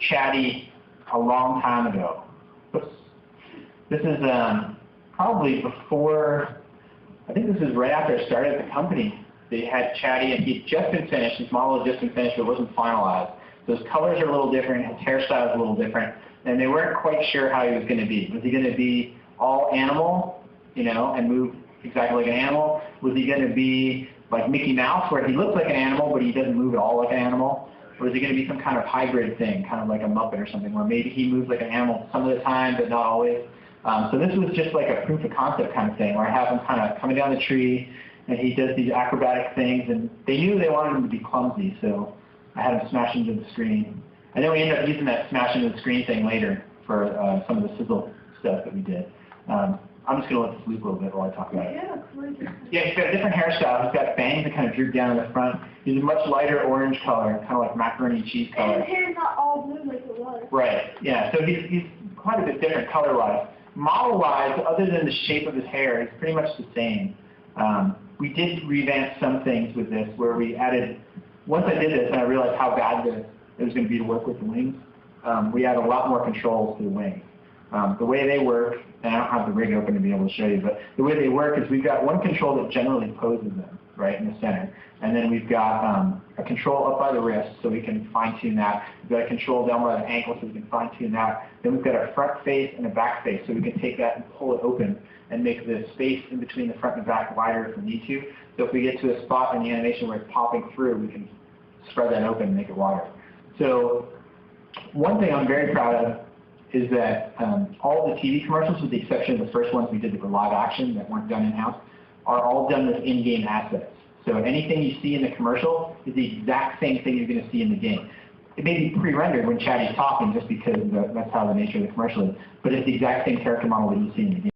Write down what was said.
Chatty a long time ago. Oops. This is probably before, I think this is right after I started the company. They had Chatty, and he'd just been finished. His model had just been finished, but it wasn't finalized. So his colors are a little different, his hairstyle is a little different, and they weren't quite sure how he was going to be. Was he going to be all animal, you know, and move exactly like an animal? Was he going to be like Mickey Mouse, where he looks like an animal, but he doesn't move at all like an animal? Or is it going to be some kind of hybrid thing, kind of like a Muppet or something, where maybe he moves like an animal some of the time, but not always? So this was just like a proof of concept kind of thing, where I have him kind of coming down the tree, and he does these acrobatic things, and they knew they wanted him to be clumsy, so I had him smash into the screen. And then we ended up using that smash into the screen thing later for some of the sizzle stuff that we did. I'm just going to let this loop a little bit while I talk about it. Yeah, he's got a different hairstyle. He's got bangs that kind of droop down in the front. He's a much lighter orange color, kind of like macaroni and cheese color. And his hair's not all blue like it was. Right, yeah. So he's quite a bit different color-wise. Model-wise, other than the shape of his hair, it's pretty much the same. We did revamp some things with this, where we added, once I did this and I realized how bad it was going to be to work with the wings, we added a lot more controls to the wings. The way they work, and I don't have the rig open to be able to show you, but the way they work is we've got one control that generally poses them, right, in the center. And then we've got a control up by the wrist, so we can fine-tune that. We've got a control down by the ankle, so we can fine-tune that. Then we've got a front face and a back face, so we can take that and pull it open and make the space in between the front and back wider if we need to. So if we get to a spot in the animation where it's popping through, we can spread that open and make it wider. So one thing I'm very proud of is that all the TV commercials, with the exception of the first ones we did that were live action that weren't done in-house, are all done with in-game assets. So anything you see in the commercial is the exact same thing you're going to see in the game. It may be pre-rendered when Chatty's talking, just because that's how the nature of the commercial is, but it's the exact same character model that you see in the game.